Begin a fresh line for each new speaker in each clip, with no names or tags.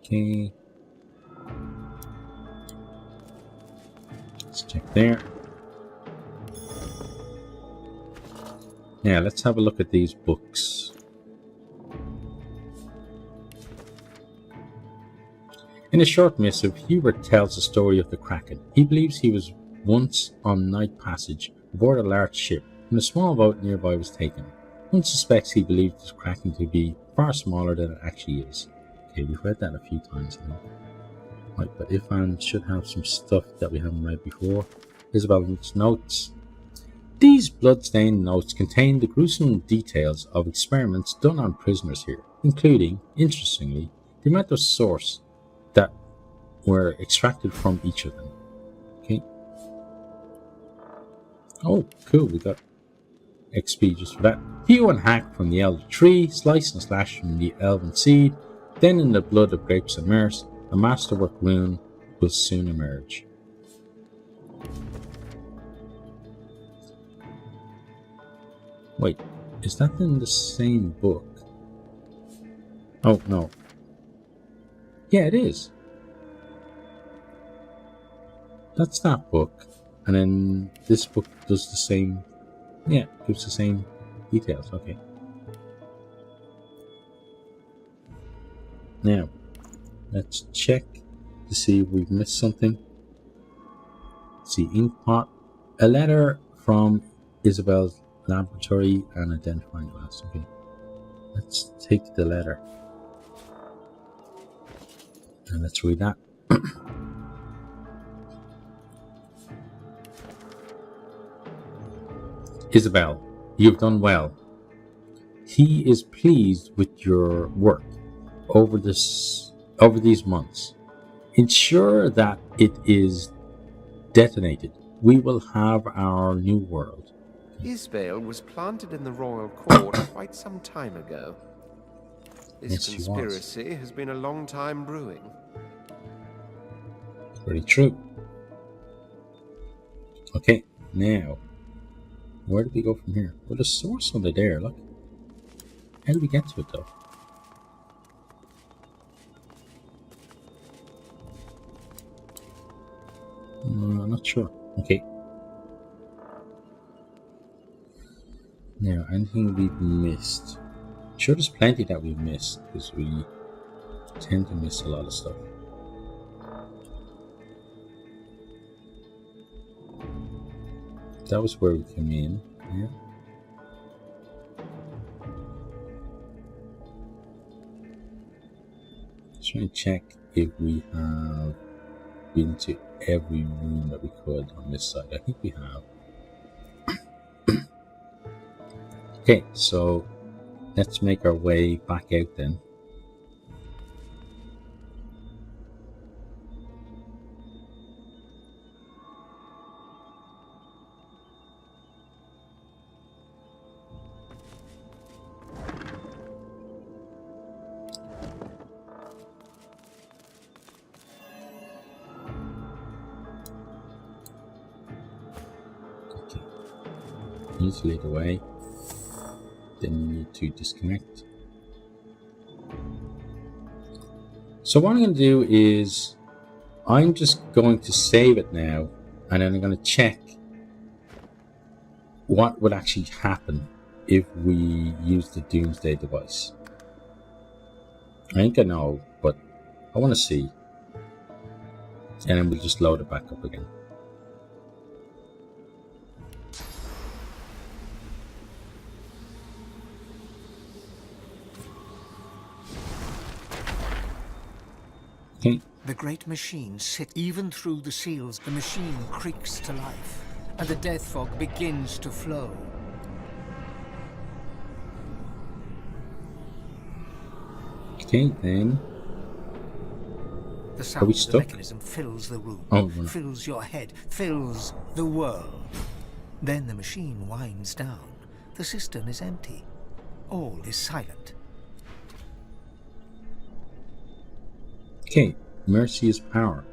Okay. Let's check there. Now, let's have a look at these books. In a short missive, Hubert tells the story of the Kraken. He believes he was once on night passage aboard a large ship when a small boat nearby was taken. One suspects he believed the Kraken to be far smaller than it actually is. Okay, we've read that a few times now. Right, but Ifan should have some stuff that we haven't read before. Isabel's notes. These blood-stained notes contain the gruesome details of experiments done on prisoners here, including, interestingly, the amount of source that were extracted from each of them. Okay. Oh, cool, we got XP just for that. Hew and hack from the elder tree, slice and slash from the elven seed, then in the blood of grapes immerse, a masterwork rune will soon emerge. Wait, is that in the same book? Oh, no. Yeah, it is. That's that book. And then this book does the same. Yeah, gives the same details. Okay. Now, let's check to see if we've missed something. See, inkpot. A letter from Isabel's laboratory and identifying glass. Okay. Let's take the letter. And let's read that. Isabel, you've done well. He is pleased with your work over these months. Ensure that it is detonated. We will have our new world.
Isabel was planted in the royal court quite some time ago. This
Yes,
conspiracy has been a long time brewing.
Very true. Okay, now, where do we go from here? Well, the source under there, look. How do we get to it, though? I'm not sure. Okay. Now, anything we've missed? I'm sure there's plenty that we've missed, because we tend to miss a lot of stuff. That was where we came in, yeah. Just trying to check if we have been to every room that we could on this side. I think we have. Okay, so let's make our way back out then. Okay. You need to lead the way. Then you need to disconnect. So what I'm going to do is I'm just going to save it now, and then I'm going to check what would actually happen if we use the Doomsday device. I think I know, but I want to see. And then we'll just load it back up again. Okay.
The great machine sits even through the seals. The machine creaks to life, and the death fog begins to flow.
Okay, then.
The sound of the
stuck?
mechanism fills the room,
fills
your head, fills the world. Then the machine winds down. The cistern is empty. All is silent.
Okay, mercy is power.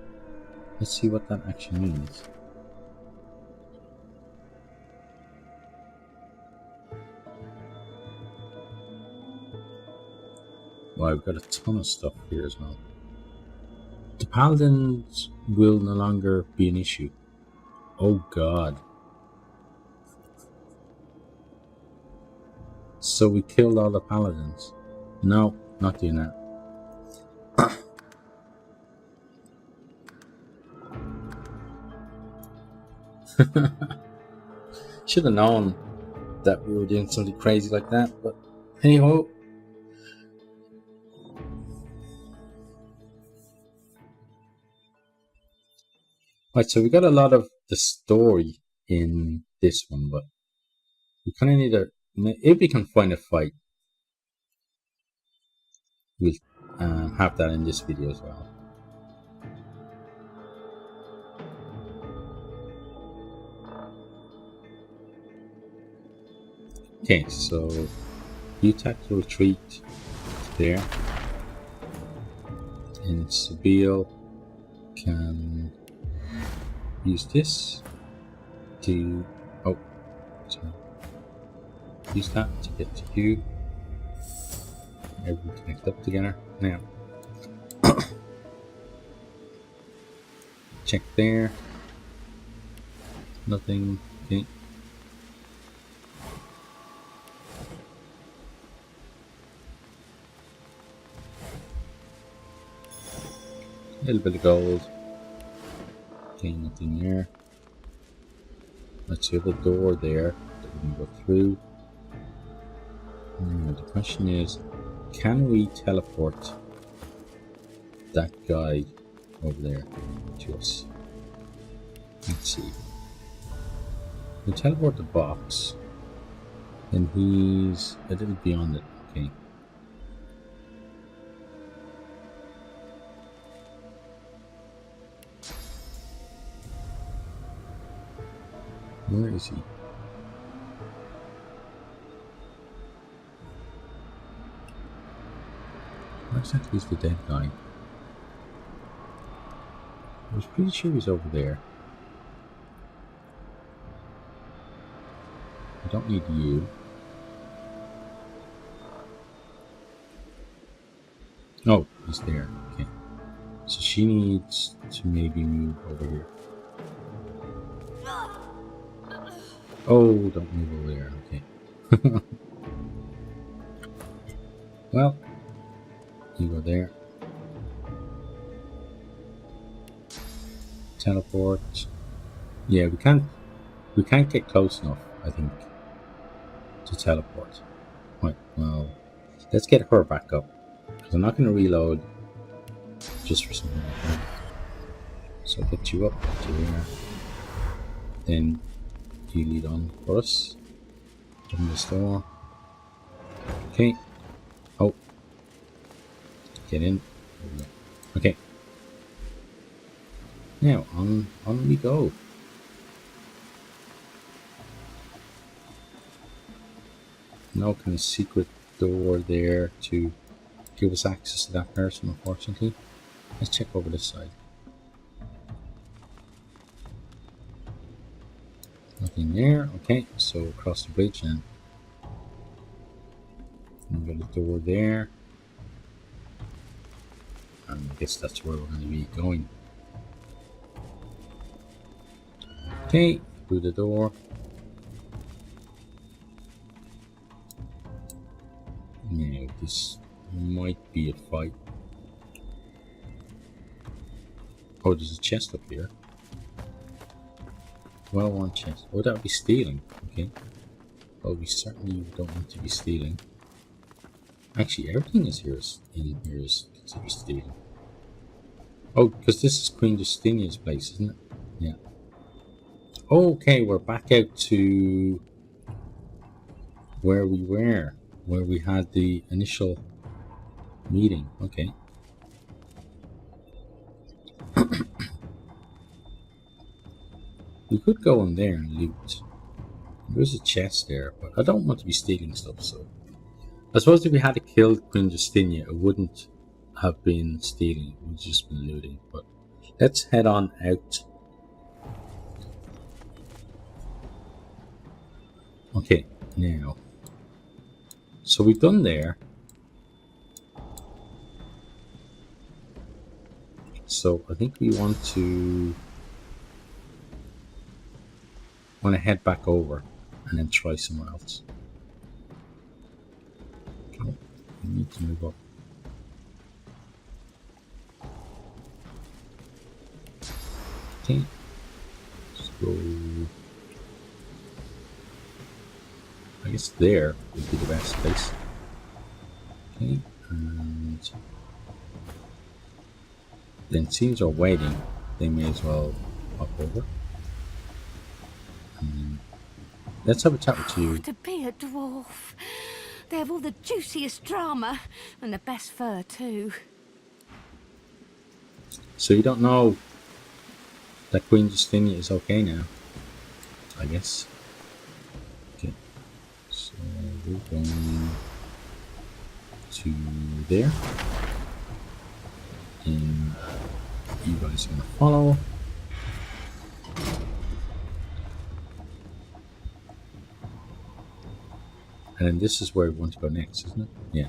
Let's see what that actually means. Wow, we've got a ton of stuff here as well. Paladins will no longer be an issue. Oh god. So we killed all the paladins. No, not doing that. Should have known that we were doing something crazy like that, but anyhow. Right, so we got a lot of the story in this one, but we kind of need to, if we can find a fight, we'll have that in this video as well. Okay, so you tactical retreat there, and Sabil can use this to, oh, sorry, use that to get to you. Everyone connect up together now. Check there, nothing. Okay. A little bit of gold. Okay, nothing there. Let's see the door there that we can go through. Now, the question is, can we teleport that guy over there to us? Let's see. We teleport the box, and he's a little beyond it. Okay. Where is he? Where exactly is the dead guy? I was pretty sure he's over there. I don't need you. Oh, he's there. Okay. So she needs to maybe move over here. Oh, don't move over there. Okay. Well, you go there. Teleport. Yeah, we can't get close enough, I think, to teleport. Right, well, let's get her back up, because I'm not going to reload just for something like that. So I'll get you up to there. Then you lead on for us. Open this door. Okay. Oh. Get in. Okay. Now, on we go. No kind of secret door there to give us access to that person, unfortunately. Let's check over this side. Nothing there. Okay, so across the bridge then. We've got a door there. And I guess that's where we're going to be going. Okay, through the door. Now, this might be a fight. Oh, there's a chest up here. Well, one chest. Oh, that would be stealing. Okay. Well, we certainly don't want to be stealing. Actually, everything is here in here is considered stealing. Oh, because this is Queen Justinia's place, isn't it? Yeah. Okay, we're back out to where we were, where we had the initial meeting. Okay. We could go in there and loot. There's a chest there, but I don't want to be stealing stuff, so... I suppose if we had killed Queen Justinia, it wouldn't have been stealing, it would have just been looting. But let's head on out. Okay, now. So we've done there. Let's So I think we want to head back over and then try somewhere else. Oh, we need to move up. Okay, let's go. I guess there would be the best place. Okay, and then since they're waiting, they may as well hop over. Let's have a chat with you.
To be a dwarf. They have all the juiciest drama and the best fur too.
So you don't know that Queen Justinia is okay now, I guess. Okay, so we're going to there. And you guys are going to follow. And then this is where we want to go next, isn't it? Yeah.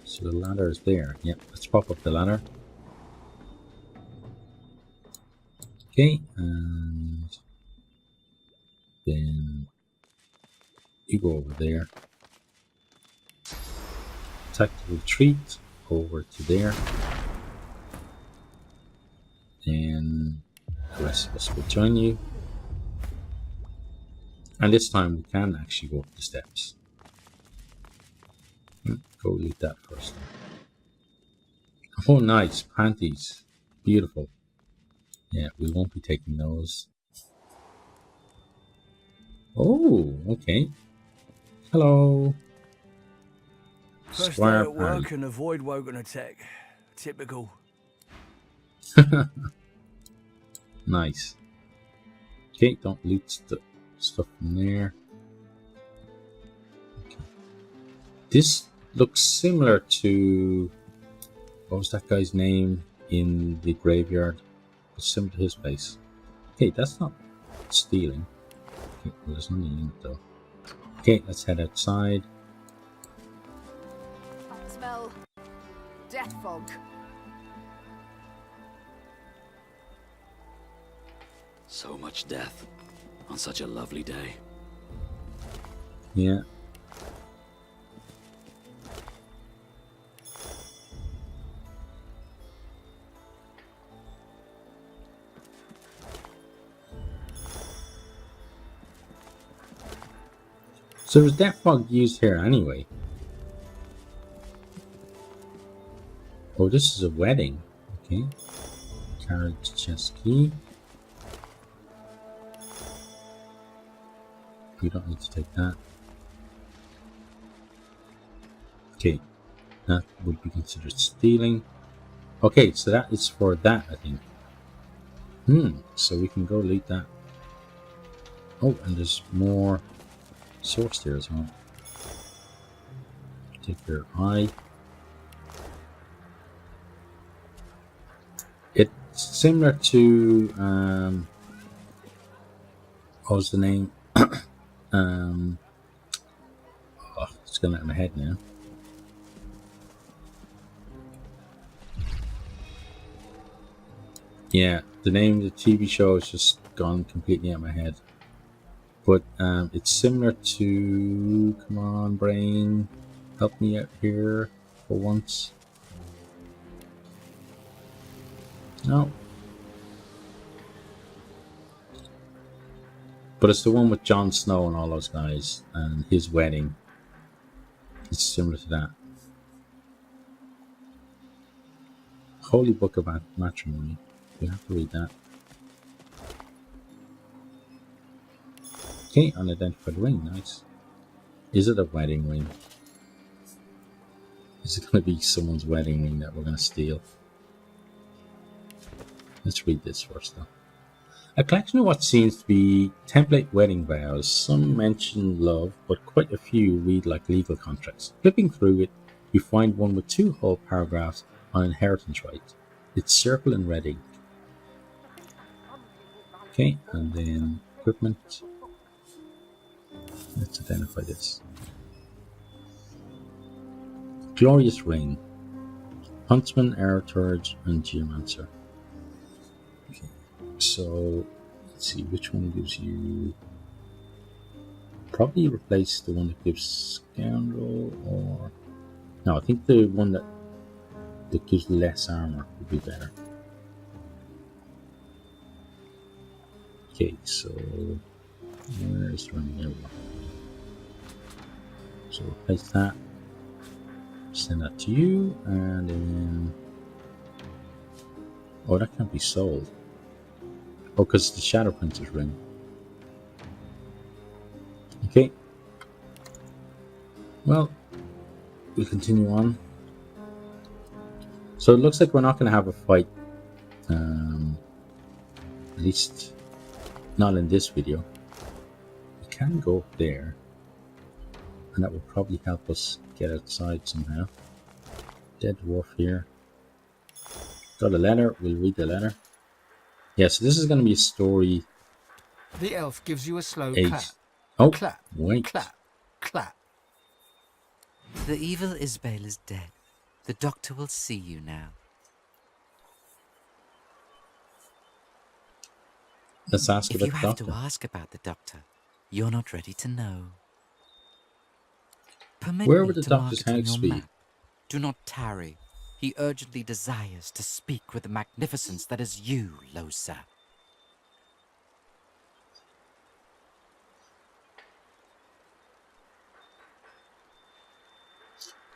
So the ladder is there. Yep, let's pop up the ladder. Okay, and then you go over there. Tactical retreat over to there. Then the rest of us will join you. And this time we can actually go up the steps. Go loot that first. Oh, nice. Panties. Beautiful. Yeah, we won't be taking those. Oh, okay. Hello.
First day
Squire
at work
Pan.
and a void woken attack. Typical.
Nice. Okay, don't loot the stuff from there. Okay. This looks similar to, what was that guy's name in the graveyard? It's similar to his place. Okay, that's not stealing. Okay, well, there's nothing in it though. Okay, let's head outside.
Smell death fog.
So much death on such a lovely day.
Yeah. So was death fog used here anyway? Oh, this is a wedding. Okay. Carriage chest key. We don't need to take that. Okay. That would be considered stealing. Okay, so that is for that, I think. So we can go loot that. Oh, and there's more source there as well. Take your eye. It's similar to what was the name? It's going out of my head now. Yeah, the name of the TV show is just gone completely out of my head. But it's similar to, come on brain, help me out here for once. No. But it's the one with Jon Snow and all those guys and his wedding. It's similar to that. Holy Book of Matrimony. We have to read that. Okay, unidentified ring. Nice. Is it a wedding ring? Is it going to be someone's wedding ring that we're going to steal? Let's read this first though. A collection of what seems to be template wedding vows. Some mention love, but quite a few read like legal contracts. Flipping through it, you find one with 2 whole paragraphs on inheritance rights. It's circled in red ink. Okay, and then equipment. Let's identify this. Glorious Ring. Huntsman, Aeroturge, and Geomancer. Okay, so let's see which one gives you. Probably replace the one that gives Scoundrel, or no, I think the one that gives less armor would be better. Okay, so where is the running area? So replace that. Send that to you, and then oh, that can't be sold. Oh, because the Shadow Princess ring. Okay. Well, we'll continue on. So it looks like we're not going to have a fight. At least not in this video. We can go up there, and that will probably help us get outside somehow. Dead dwarf here. Got a letter. We'll read the letter. Yeah, so this is going to be a story.
The elf gives you a slow
8.
clap.
Oh,
Clap,
wait.
clap, clap.
The evil Isbale is dead. The doctor will see you now.
Let's ask
If
about
you
the
have
doctor.
to ask about the doctor, you're not ready to know. Permit
Where
me
would the
to mark
doctor's
it on
house
your
be?
map. Do not tarry. He urgently desires to speak with the magnificence that is you, Losa.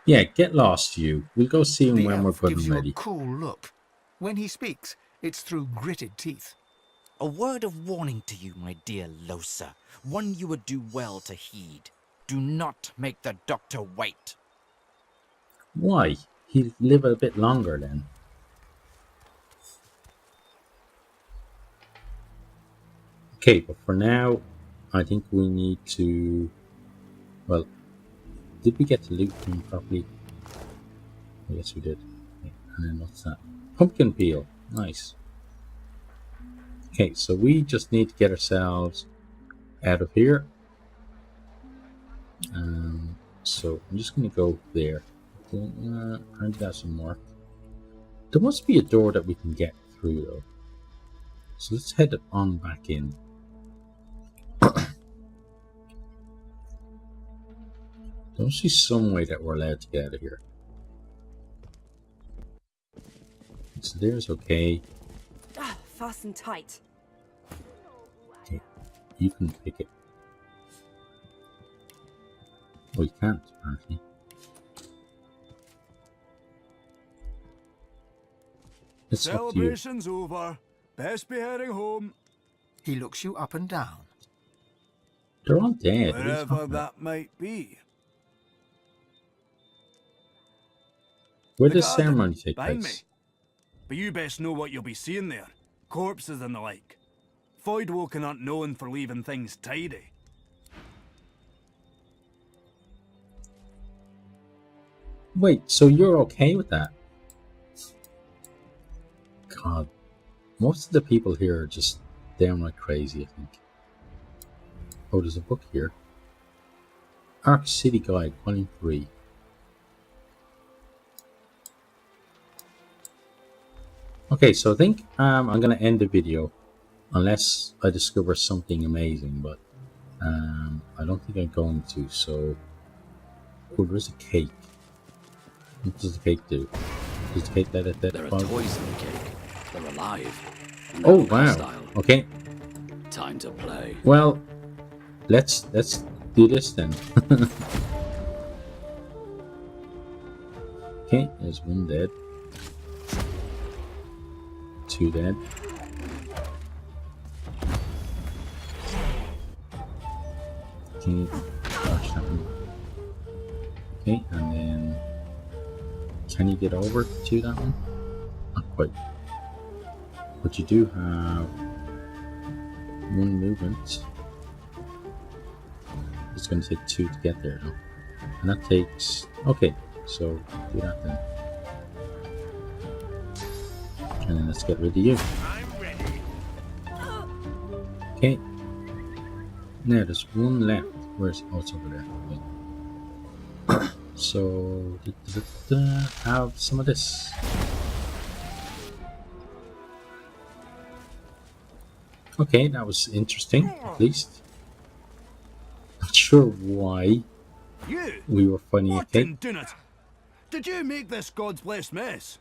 Yeah, get lost, you. We'll go see him
The
when we're
elf
good
gives
and
you
ready.
a cool look. When he speaks, it's through gritted teeth.
A word of warning to you, my dear Losa. One you would do well to heed. Do not make the doctor wait.
Why? He'll live a bit longer then. Okay, but for now, I think we need to... Well, did we get to loot him properly? I guess we did. Okay, and then what's that? Pumpkin peel. Nice. Okay, so we just need to get ourselves out of here. So I'm just going to go there. Apparently that's some work. There must be a door that we can get through though. So let's head on back in. Don't see some way that we're allowed to get out of here. So there's okay.
Fasten tight.
Okay, you can pick it. Oh, you can't, apparently. It's up to you.
Celebration's over. Best be heading home.
He looks you up and down.
They're all dead. What are you
Wherever
talking about?
that might be.
Where
The
does
garden,
ceremony take
behind
place?
me. But you best know what you'll be seeing there. Corpses and the like. Foydwoken aren't known for leaving things tidy.
Wait, so you're okay with that? God, most of the people here are just downright crazy, I think. Oh, there's a book here. Ark City Guide, Volume 3. Okay, so I think I'm going to end the video unless I discover something amazing, but I don't think I'm going to, so... Oh, there's a cake. What does the cake do? Does the cake let it
There are
fall?
toys in the cake. They're alive. and
Oh,
they're
wow.
hostile.
Okay,
Time to play.
well, let's do this then. Okay, there's one dead. 2 dead. Okay, gosh, that one. Okay, and then can you get over to that one? Not quite. But you do have 1 movement. It's going to take 2 to get there though. And that takes... Okay, so do that then. And then let's get rid of you. Okay. Now there's 1 left. Where's... Oh, it's over there. Okay. So, have some of this. Okay, that was interesting, at least. Not sure why
You?
we were finding a
What
cake.
in doing it? Did you make this God's blessed mess?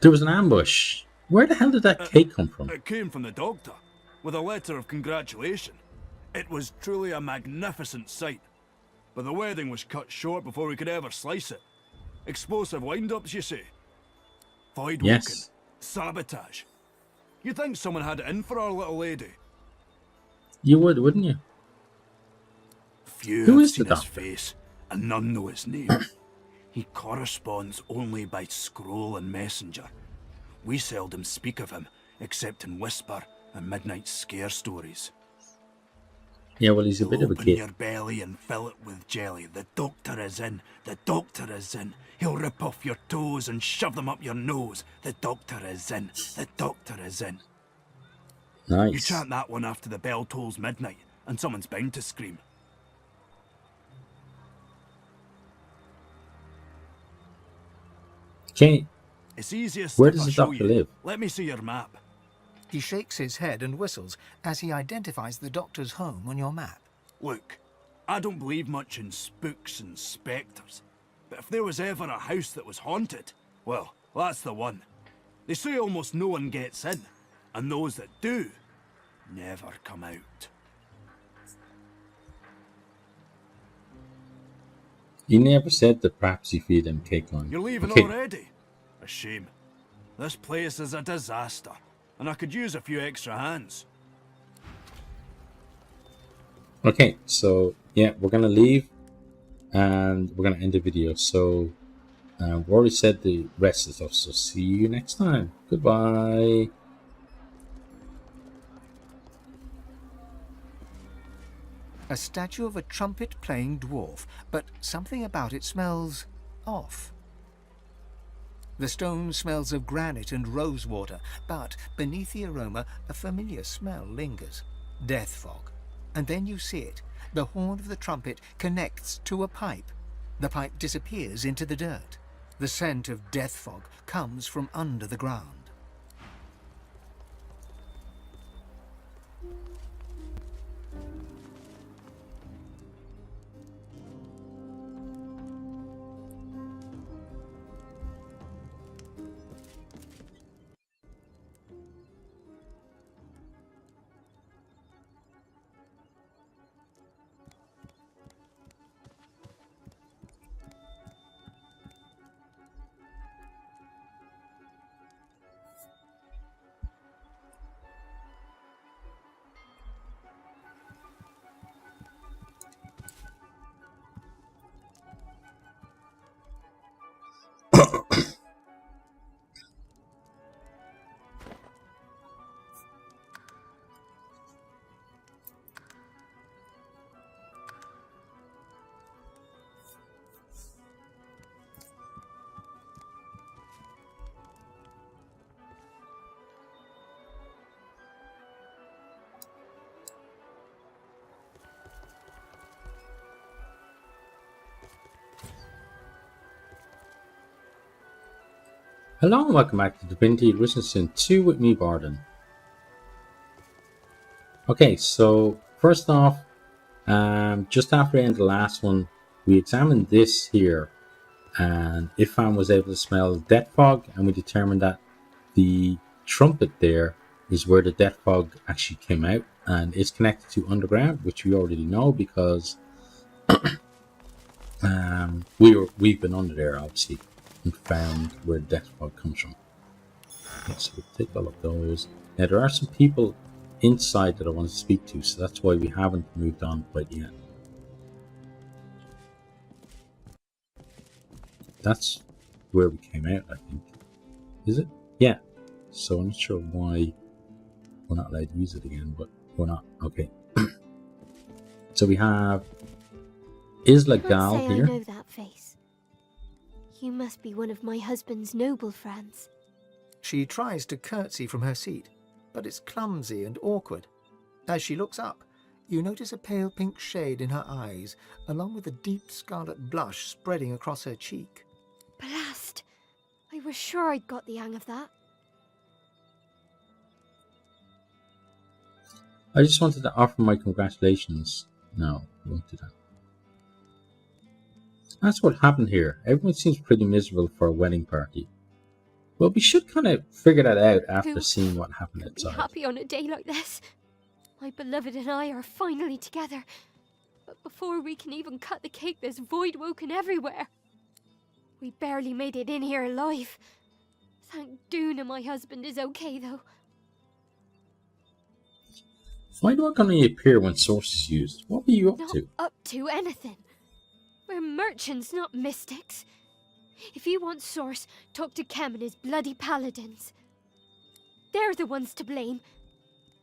There was an ambush. Where the hell did that cake come from?
It came from the doctor, with a letter of congratulation. It was truly a magnificent sight. But the wedding was cut short before we could ever slice it. Explosive wind-ups, you see. Void walking.
Yes.
Sabotage. You think someone had it in for our little lady?
You would, wouldn't you?
Few
Who
have
is the
seen his
doctor?
face, and none know his name. He corresponds only by scroll and messenger. We seldom speak of him, except in whisper and midnight scare stories.
Yeah, well, he's a bit of a
Open
git.
your belly and fill it with jelly. The doctor is in. The doctor is in. He'll rip off your toes and shove them up your nose. The doctor is in. The doctor is in. You
Nice.
chant that one after the bell tolls midnight, and someone's bound to scream.
Okay,
It's easiest
where
if
does
I
the
show
doctor
you.
live?
Let me see your map.
He shakes his head and whistles as he identifies the doctor's home on your map.
Look, I don't believe much in spooks and spectres, but if there was ever a house that was haunted, well, that's the one. They say almost no one gets in, and those that do never come out.
He never said that perhaps you feed him cake on.
You're leaving
Okay.
already? A shame. This place is a disaster, and I could use a few extra hands.
Okay, so yeah, we're gonna leave and we're gonna end the video. So we already said the rest of stuff, so see you next time. Goodbye.
A statue of a trumpet-playing dwarf, but something about it smells off. The stone smells of granite and rosewater, but beneath the aroma, a familiar smell lingers. Death fog. And then you see it. The horn of the trumpet connects to a pipe. The pipe disappears into the dirt. The scent of death fog comes from under the ground.
Hello and welcome back to Divinity Original Sin 2 with me, Barden. Okay, so first off, just after the end of the last one, we examined this here, and Ifan was able to smell death fog, and we determined that the trumpet there is where the death fog actually came out, and it's connected to underground, which we already know because we've been under there obviously and found where the death fog comes from. Okay, so we'll take all of those. Now there are some people inside that I want to speak to, so that's why we haven't moved on quite yet. That's where we came out, I think. Is it? Yeah. So I'm not sure why we're not allowed to use it again, but we're not. Okay. So we have Isla Gal
Can't say
here.
I know that face. You must be one of my husband's noble friends.
She tries to curtsy from her seat, but it's clumsy and awkward. As she looks up, You notice a pale pink shade in her eyes, along with a deep scarlet blush spreading across her cheek.
Blast! I was sure I'd got the hang of that.
I just wanted to offer my congratulations. No, I won't do that. That's what happened here. Everyone seems pretty miserable for a wedding party. Well, we should kind of figure that out after
Who
seeing what happened
could be
outside.
happy on a day like this? My beloved and I are finally together. But before we can even cut the cake, there's void woken everywhere. We barely made it in here alive. Thank Duna my husband is okay, though.
Why do I only appear when source is used? What were you up
Not
to?
up to anything. We're merchants, not mystics. If you want source, talk to Kem and his bloody paladins. They're the ones to blame.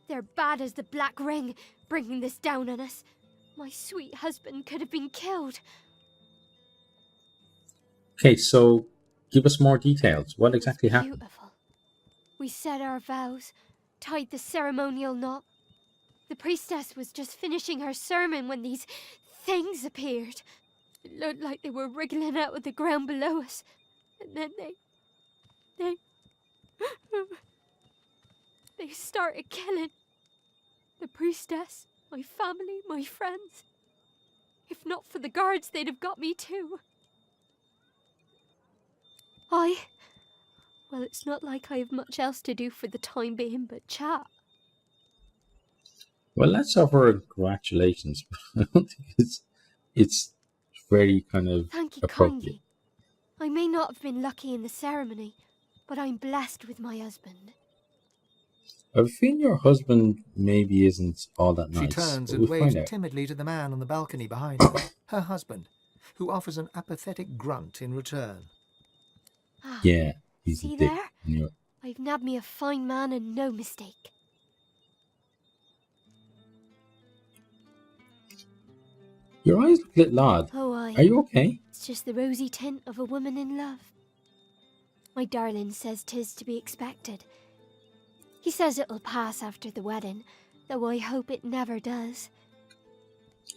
They're bad as the Black Ring, bringing this down on us. My sweet husband could have been killed.
Okay, so give us more details. What exactly happened?
Beautiful. We said our vows, tied the ceremonial knot. The priestess was just finishing her sermon when these things appeared. It looked like they were wriggling out of the ground below us. And then they started killing. The priestess, my family, my friends. If not for the guards, they'd have got me too. Well, it's not like I have much else to do for the time being but chat.
Well, let's offer congratulations. I don't think it's very kind of
Thank you
appropriate.
kindly. I may not have been lucky in the ceremony, but I'm blessed with my husband.
I have a feeling your husband maybe isn't all that nice.
She turns
but
and
we'll
waves
find out.
timidly to the man on the balcony behind her, her husband, who offers an apathetic grunt in return.
Yeah, he's
See
a dick.
there?
Anyway.
I've nabbed me a fine man and no mistake.
Your eyes look a little odd.
Oh, aye.
Are you okay?
It's just the rosy tint of a woman in love. My darling says 'tis to be expected. He says it'll pass after the wedding, though I hope it never does.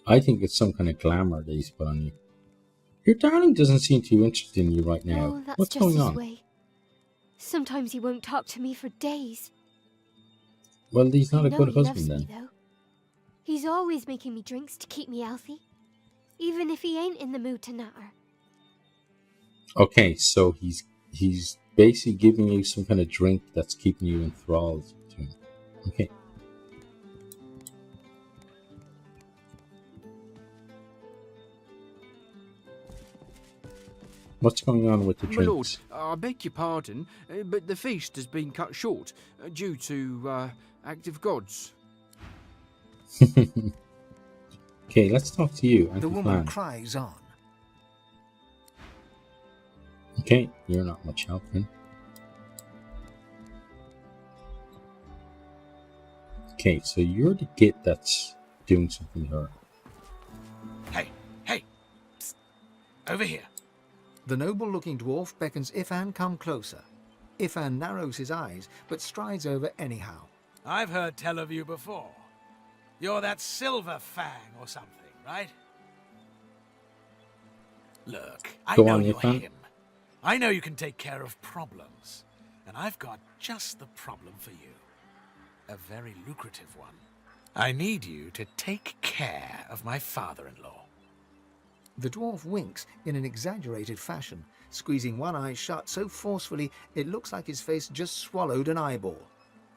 I think it's some kind of glamour that he's put on you. Your darling doesn't seem too interested in you right now.
Oh, that's
What's
just
going
his
on?
way. Sometimes he won't talk to me for days.
Well, he's not
I
a
know
good
he
husband
loves
then.
me, though. He's always making me drinks to keep me healthy, even if he ain't in the mood to natter.
Okay, so he's basically giving you some kind of drink that's keeping you enthralled to him. Okay. What's going on with the
My lord,
drinks?
I beg your pardon, but the feast has been cut short due to active gods.
Okay, let's talk to you,
The
Auntie
woman
Flan.
cries on.
Okay, you're not much help then. Okay, so you're the git that's doing something to her.
Hey, psst, over here.
The noble-looking dwarf beckons Ifan come closer. Ifan narrows his eyes, but strides over anyhow.
I've heard tell of you before. You're that Silver Fang or something, right? Look, I
Go
know
on,
you're
Ifan.
him. I know you can take care of problems. And I've got just the problem for you. A very lucrative one. I need you to take care of my father-in-law.
The dwarf winks in an exaggerated fashion, squeezing one eye shut so forcefully it looks like his face just swallowed an eyeball.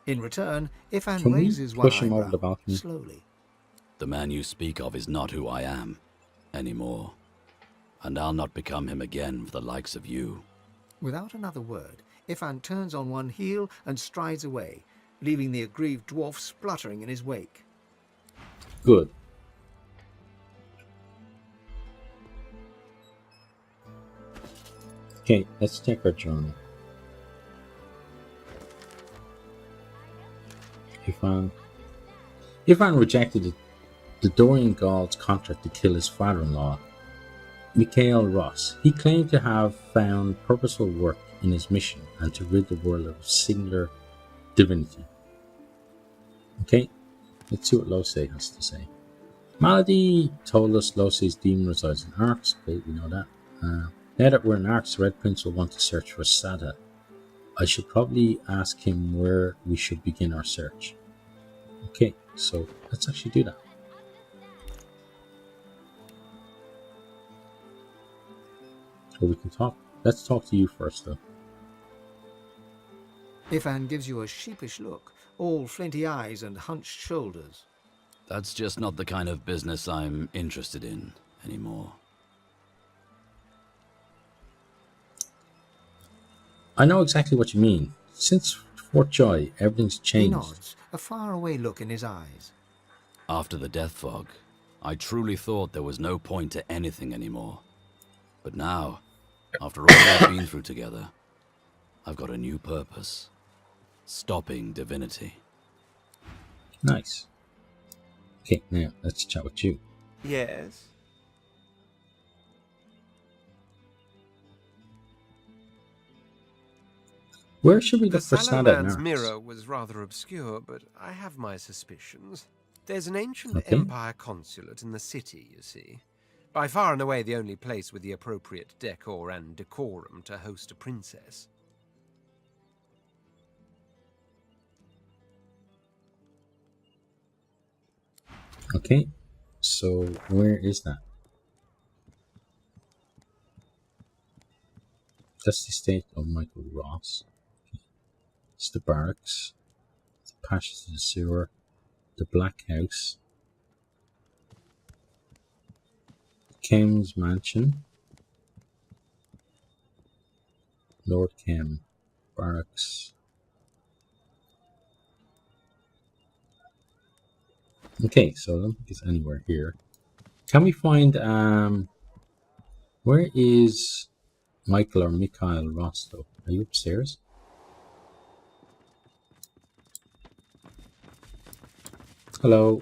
In return, Ifan
Can we
raises one
push him over
eyebrow,
the balcony?
slowly.
The man you speak of is not who I am anymore. And I'll not become him again for the likes of you.
Without another word, Ifan turns on one heel and strides away, leaving the aggrieved dwarf spluttering in his wake.
Good. Okay, let's take our journey. Ifan rejected the Dorian Gaul's contract to kill his father-in-law, Mikhail Ross. He claimed to have found purposeful work in his mission and to rid the world of singular divinity. Okay, let's see what Lose has to say. Malady told us Losey's demon resides in Arx. Okay, we know that. Now that we're in Arx, the Red Prince will want to search for Sada. I should probably ask him where we should begin our search. Okay, so let's actually do that. Or we can talk. Let's talk to you first, though.
Ifan gives you a sheepish look, all flinty eyes and hunched shoulders.
That's just not the kind of business I'm interested in anymore.
I know exactly what you mean. Since Fort Joy, everything's
He
changed.
nods, a faraway look in his eyes.
After the death fog, I truly thought there was no point to anything anymore. But now, after all we've been through together, I've got a new purpose. Stopping Divinity.
Nice. Okay, now let's chat with you.
Yes?
Where should we
The
look for
Sallow
Sada in
Man's
Arx?
mirror was rather obscure, but I have my suspicions. There's an ancient
Okay.
Empire consulate in the city, you see. By far and away the only place with the appropriate decor and decorum to host a princess.
Okay, so where is that? That's the estate of Michael Ross. Okay. It's the barracks, the passage to the sewer, the Black House, Kem's mansion, Lord Kem, barracks. Okay, so I don't think it's anywhere here. Can we find where is Michael or Mikhail Rostow? Are you upstairs? Hello.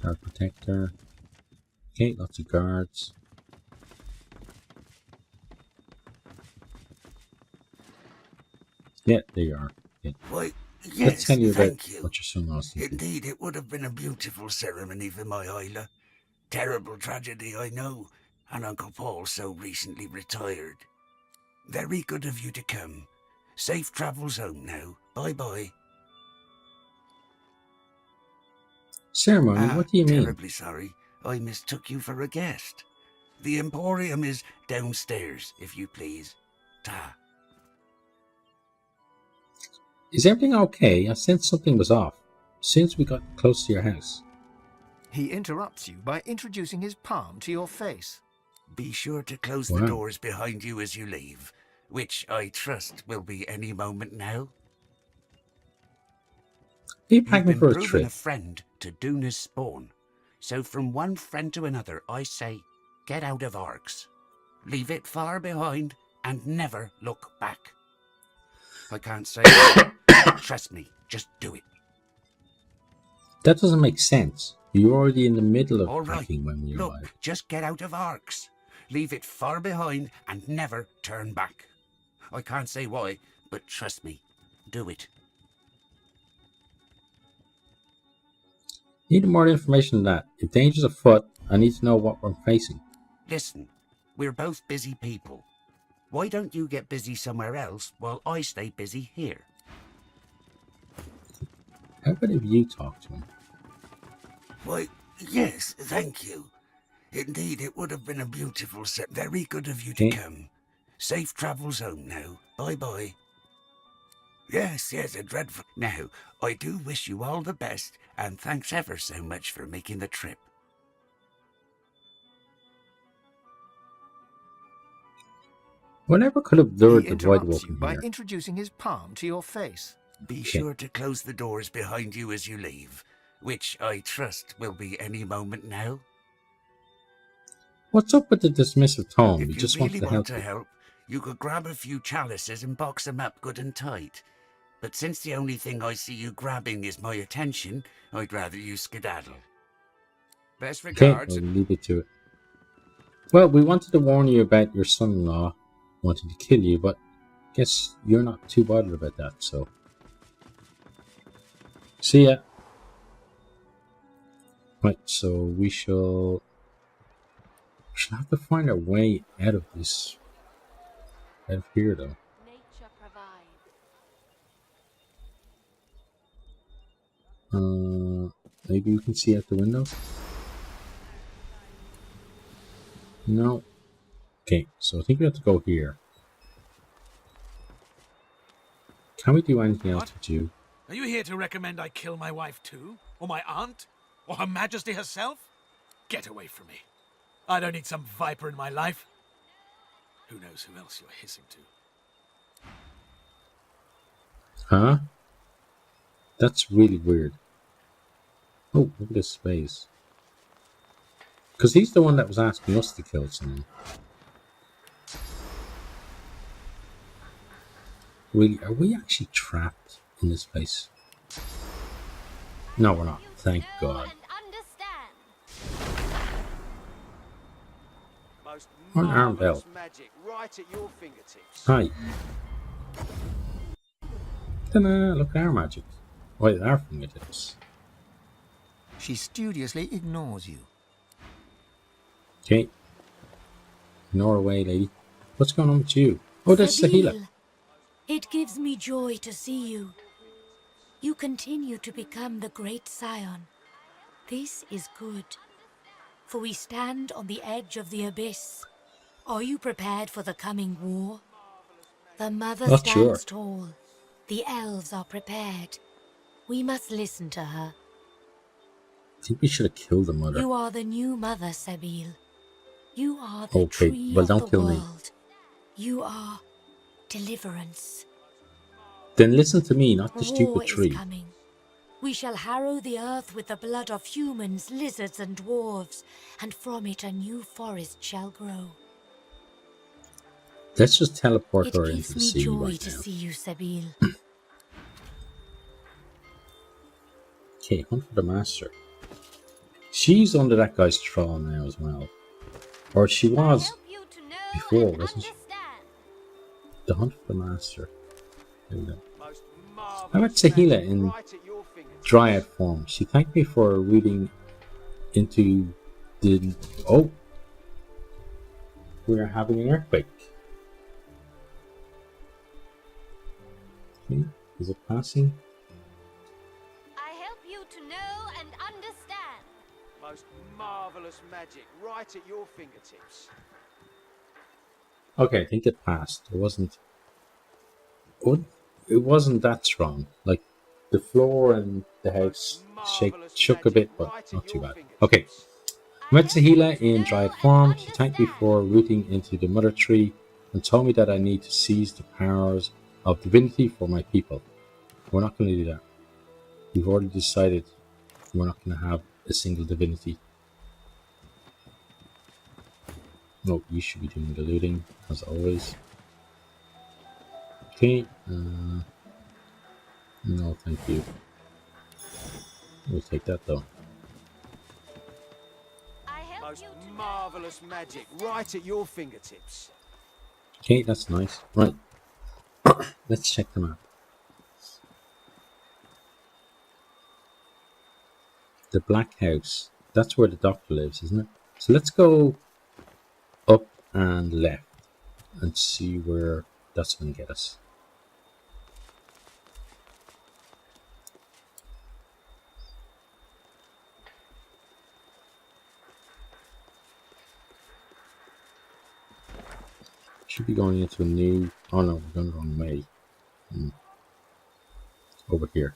Guard protector. Okay, lots of guards. Yeah, there you are. Yeah.
Why,
Let's
yes,
tell you about
thank you.
what your son was thinking.
Indeed, it would have been a beautiful ceremony for my Isla. Terrible tragedy, I know, and Uncle Paul so recently retired. Very good of you to come. Safe travels home now. Bye-bye.
Ceremony? What do you mean?
Terribly sorry. I mistook you for a guest. The Emporium is downstairs, if you please. Ta.
Is everything okay? I sensed something was off since we got close to your house.
He interrupts you by introducing his palm to your face.
Be sure to close
Wow.
the doors behind you as you leave, which I trust will be any moment now.
Are you
You've
packing
been
for a
proven
trip?
a friend to Duna's spawn. So from one friend to another, I say, get out of Arx. Leave it far behind and never look back. I can't say more. Trust me, just do it.
That doesn't make sense. You're already in the middle of
All right,
packing when we
look,
arrive.
just get out of Arx. Leave it far behind and never turn back. I can't say why, but trust me, do it.
Need more information than that. If danger's afoot, I need to know what we're facing.
Listen, we're both busy people. Why don't you get busy somewhere else while I stay busy here?
How about if you talk to him?
Why, yes, thank you. Indeed, it would have been a beautiful set. Very good of you to
Okay.
come. Safe travels home now. Bye-bye. Yes, a dreadful... Now, I do wish you all the best, and thanks ever so much for making the trip.
Whatever could have
He
lured the Void
interrupts
Wolf
you
in
by
here?
introducing his palm to your face.
Be
Okay.
sure to close the doors behind you as you leave, which I trust will be any moment now.
What's up with the dismissive tone?
If
We
you
just
really
wanted to
want
help
to
you.
help, you could grab a few chalices and box them up good and tight. But since the only thing I see you grabbing is my attention, I'd rather you skedaddle. Best
Okay,
regards.
we'll leave it to it. Well, we wanted to warn you about your son-in-law wanting to kill you, but guess you're not too bothered about that, so... See ya. Right, so we shall have to find our way out of this, out of here, though.
Nature provides.
Maybe we can see out the window? No. Okay, so I think we have to go here. Can we do anything else with you?
Are you here to recommend I kill my wife too? Or my aunt? Or Her Majesty herself? Get away from me. I don't need some viper in my life. Who knows who else you're hissing to?
Huh? That's really weird. Oh, look at this space. Because he's the one that was asking us to kill someone. Really, are we actually trapped in this place? No, we're not. Thank God. An arm bell. Hi. Ta-da, look at our magic. Right at our fingertips.
She studiously ignores you.
Okay. Ignore away, lady. What's going on with you? Oh, that's Sahila.
It gives me joy to see you. You continue to become the great scion. This is good, for we stand on the edge of the abyss. Are you prepared for the coming war? The mother
Not
stands
sure.
tall. The elves are prepared. We must listen to her.
I think we should have killed the mother.
You are the new mother, Sabil. You are the
Okay,
tree
well,
of
don't
the
kill me.
world. You are deliverance.
Then listen to me, not the stupid
War is
tree.
coming. We shall harrow the earth with the blood of humans, lizards, and dwarves, and from it a new forest shall grow.
Let's just teleport
It
her
gives
into the
me
sea
joy
right
to
now.
see you, Sabil.
Okay, hunt for the master. She's under that guy's thrall now as well. Or she was before, wasn't she? The hunt for the master. There we go. I met Sahila in Dryad form. She thanked me for reading into the... Oh! We're having an earthquake. Okay, is it passing?
I help you to know and understand.
Most marvelous magic right at your fingertips.
Okay, I think it passed. It wasn't that strong. Like, the floor and the house shook a bit, but not too bad. Okay. I met Sahila in Dryad form. She thanked me for rooting into the mother tree and told me that I need to seize the powers of divinity for my people. We're not going to do that. We've already decided we're not going to have a single divinity. No, you should be doing the looting, as always. Okay. No, thank you. We'll take that, though.
Most marvelous magic right at your fingertips.
Okay, that's nice. Right. Let's check the map. The Black House. That's where the doctor lives, isn't it? So let's go up and left and see where that's going to get us. Should be going into a new... Oh no, we're going the wrong way. Over here.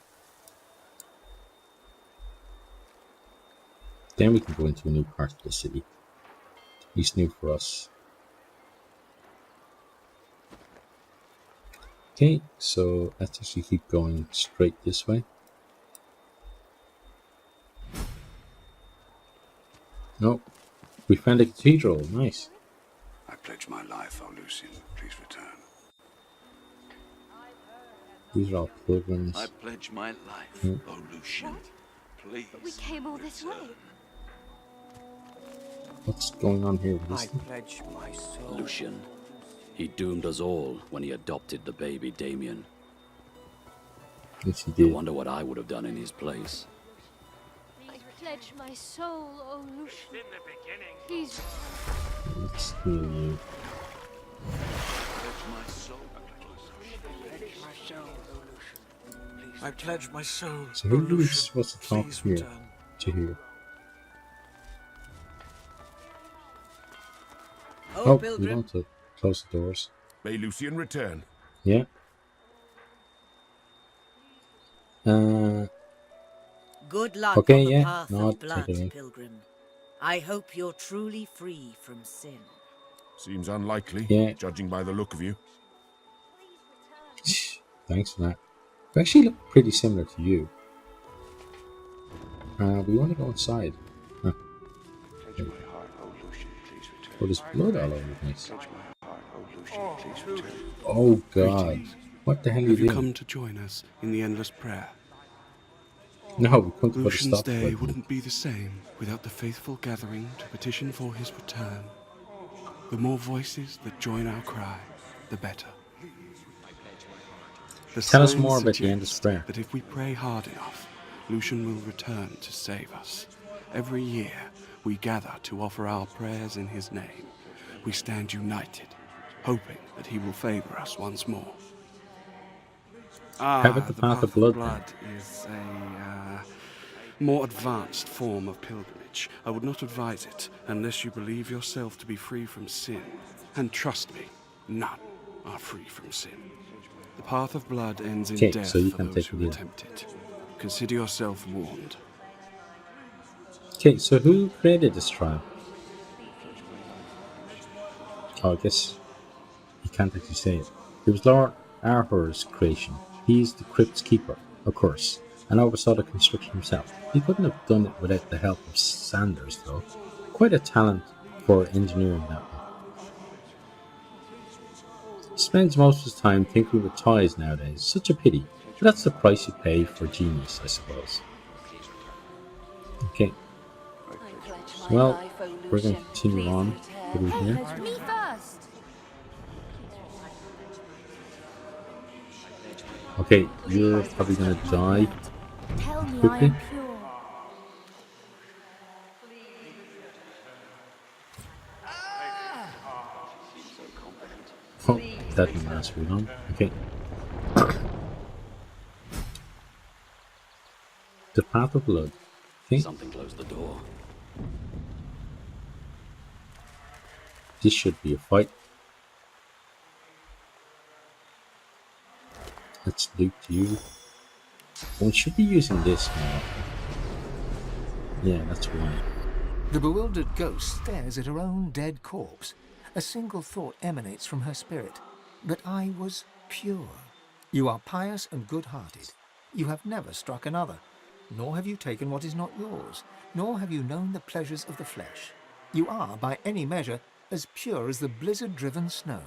Then we can go into a new part of the city. At least new for us. Okay, so let's actually keep going straight this way. Nope. We found a cathedral. Nice.
I pledge my life, O Lucian. Please return.
These are all pilgrims.
I pledge my life, O Lucian. Please.
But we came all this way.
What's going on here with this
I
thing?
pledge my soul.
Lucian. He doomed us all when he adopted the baby Damien.
Yes, he
I
did.
wonder what I would have done in his place.
pledge my soul, O Lucian. Please.
Let's heal you.
I pledge my soul,
So
O
who are we
Lucian.
supposed to talk
Please
here?
return.
To here.
Oh,
We
Pilgrim.
want to close the doors.
May Lucian return.
Yeah.
Good luck
Okay,
on the
yeah.
path
No, I'll
of blood,
take it in.
Pilgrim. I hope you're truly free from sin.
Seems unlikely,
Yeah.
judging by the look of you.
Thanks for that. We actually look pretty similar to you. We want to go inside. Huh. Oh, there's blood all over the place. Oh God. What the hell are you
Have you
doing?
come to join us in the endless prayer?
No, we couldn't put a
Lucian's
stop to
day
it.
wouldn't be the same without the faithful gathering to petition for his return. The more voices that join our cry, the better. The
Tell us
signs
more about the
suggest
endless prayer.
that if we pray hard enough, Lucian will return to save us. Every year, we gather to offer our prayers in his name. We stand united, hoping that he will favor us once more.
How about the path of blood, then?
Is a more advanced form of pilgrimage. I would not advise it unless you believe yourself to be free from sin. And trust me, none are free from sin. The path of blood ends in
Okay,
death
so you
for
can
those
take
who
the deal.
attempt it. Consider yourself warned.
Okay, so who created this trial? Oh, I guess you can't actually say it. It was Lord Arthur's creation. He's the crypt's keeper, of course, and oversaw the construction himself. He couldn't have done it without the help of Sanders, though. Quite a talent for engineering that one. Spends most of his time thinking with toys nowadays. Such a pity. But that's the price you pay for genius, I suppose. Okay. Well, we're going to continue on through here.
Me first.
Okay, you're probably going to die
Tell me I
quickly.
am pure.
Oh, that didn't last very long. Okay. The path of blood. Okay.
Something closed the door.
This should be a fight. Let's loot you. We should be using this more. Yeah, that's why.
The bewildered ghost stares at her own dead corpse. A single thought emanates from her spirit. But I was pure. You are pious and good-hearted. You have never struck another, nor have you taken what is not yours, nor have you known the pleasures of the flesh. You are, by any measure, as pure as the blizzard-driven snow.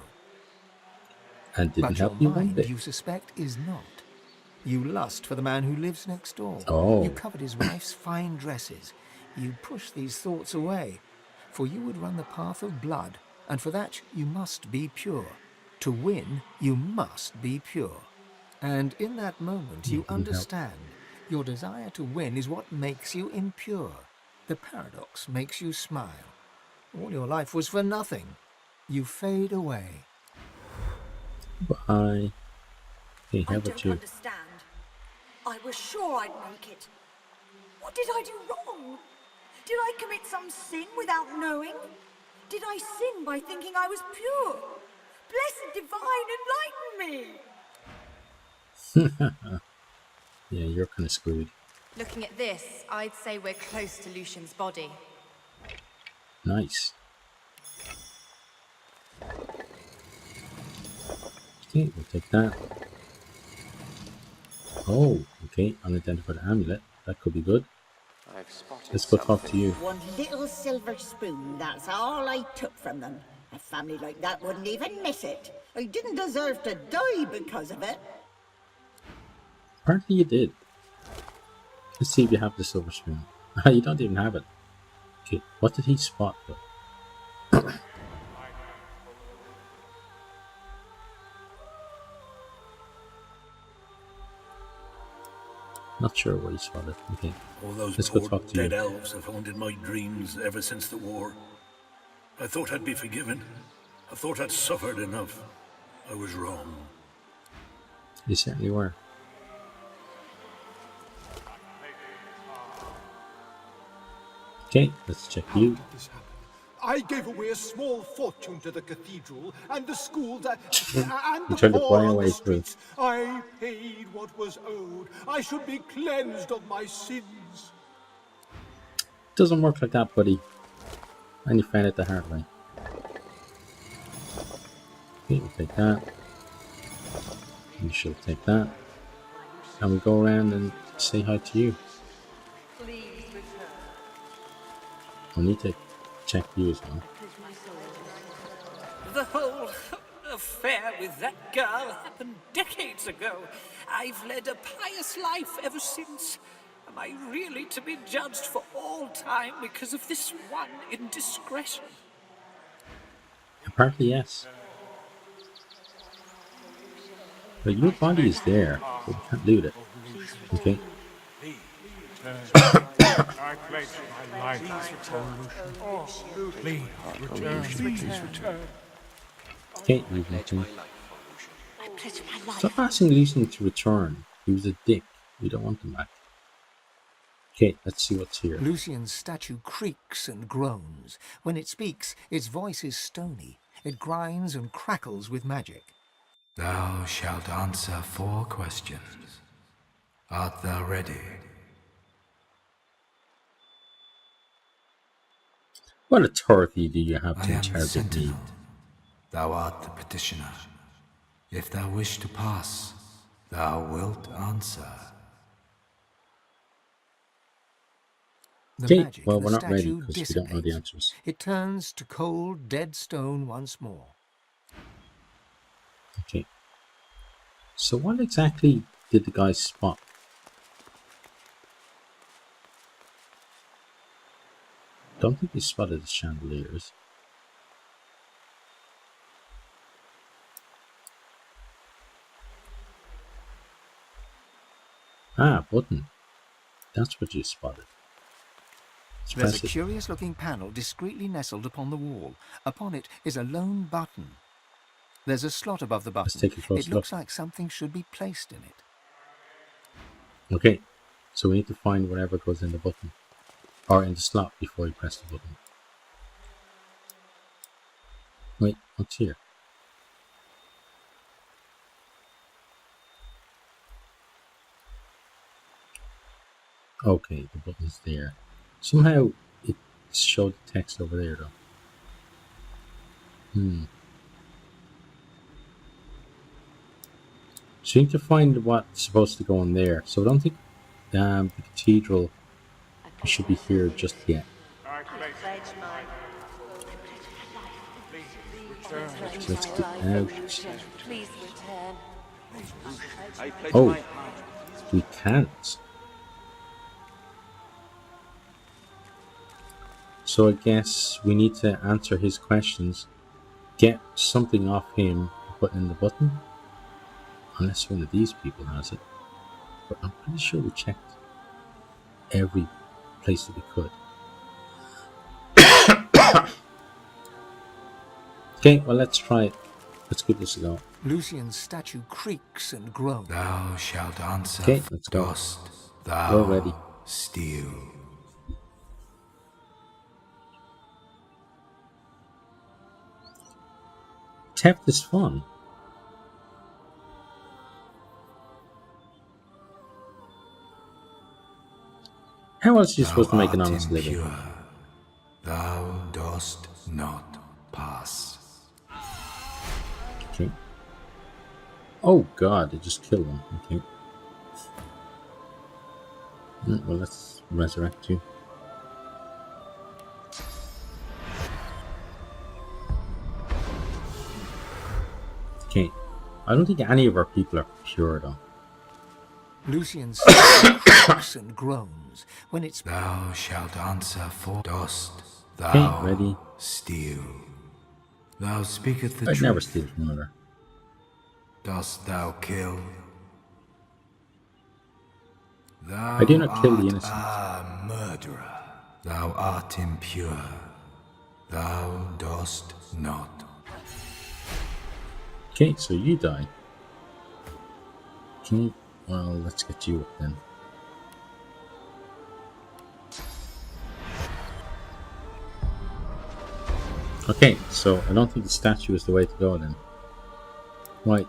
And didn't
But
help
your
you one
mind,
bit.
you suspect, is not. You lust for the man who lives next door.
Oh.
You covet his wife's fine dresses. You push these thoughts away, for you would run the path of blood, and for that you must be pure. To win, you must be pure. And in that moment you understand your desire to win is what makes you impure. The paradox makes you smile. All your life was for nothing. You fade away.
Bye. Hey, how
I
about
don't
you?
understand. I was sure I'd make it. What did I do wrong? Did I commit some sin without knowing? Did I sin by thinking I was pure? Blessed Divine, enlighten me!
Yeah, you're kind of screwed.
Looking at this, I'd say we're close to Lucian's body.
Nice. Okay, we'll take that. Oh, okay, unidentified amulet. That could be good. Let's go talk to you.
One little silver spoon, that's all I took from them. A family like that wouldn't even miss it. I didn't deserve to die because of it.
Apparently you did. Let's see if you have the silver spoon. You don't even have it. Okay, what did he spot though? Not sure what he spotted. Okay.
All those
Let's go
poor
talk to
dead
you.
elves have haunted my dreams ever since the war. I thought I'd be forgiven. I thought I'd suffered enough. I was wrong.
You certainly were. Okay, let's check you.
I gave away a small fortune to the cathedral and the schools and
You
the
tried to
poor
buy
on
away
the
through.
streets. I paid what was owed. I should be cleansed of my sins.
Doesn't work like that, buddy. And you found it the hard way. Okay, we'll take that. You should take that. And we go around and say hi to you. I need to check you as well.
The whole affair with that girl happened decades ago. I've led a pious life ever since. Am I really to be judged for all time because of this one indiscretion?
Apparently, yes. But your body is there, but we can't loot it. Okay.
I pledge my life. Please return.
Okay, leave him to me. Stop asking Lucian to return. He was a dick. We don't want him back. Okay, let's see what's here.
Lucian's statue creaks and groans. When it speaks, its voice is stony. It grinds and crackles with magic.
Thou shalt answer 4 questions. Art thou ready?
What authority do you have
I
to
am the
interrogate me?
sentinel. Thou art the petitioner. If thou wish to pass, thou wilt answer.
The
Okay,
magic
well,
in the
we're not ready
statue
because we don't know the
dissipates.
answers.
It turns to cold, dead stone once more.
Okay. So what exactly did the guy spot? Don't think he spotted the chandeliers. Ah, button. That's what you spotted. Let's
There's
press
a
it.
curious-looking panel discreetly nestled upon the wall. Upon it is a lone button. There's a slot above the button.
take a close
It looks
look.
like something should be placed in it.
Okay, so we need to find whatever goes in the button. Or in the slot before you press the button. Wait, what's here? Okay, the button's there. Somehow it showed the text over there though. So you need to find what's supposed to go in there. So I don't think the cathedral should be here just yet. So let's get out.
Please return.
Oh, we can't. So I guess we need to answer his questions, get something off him, put in the button. Unless one of these people has it. But I'm pretty sure we checked every place that we could. Okay, well let's try it. Let's give this a go.
Lucian's statue creaks and groans.
Thou shalt answer.
Okay, let's go.
Dost thou
We're ready.
steal?
Theft is fun. How else are you supposed to make an honest living?
Impure. Thou dost not pass.
Okay. Oh god, it just killed him. Okay. Well, let's resurrect you. Okay. I don't think any of our people are pure though.
Lucian's statue creaks and groans. When it's
Thou shalt answer for. Dost
Okay,
thou
ready.
steal? Thou speaketh the
I'd
truth.
never steal from another.
Dost thou kill? Thou
I do not kill the
art
innocent.
a murderer. Thou art impure. Thou dost not.
Okay, so you die. Can you... Well, let's get you up then. Okay, so I don't think the statue is the way to go then. Right.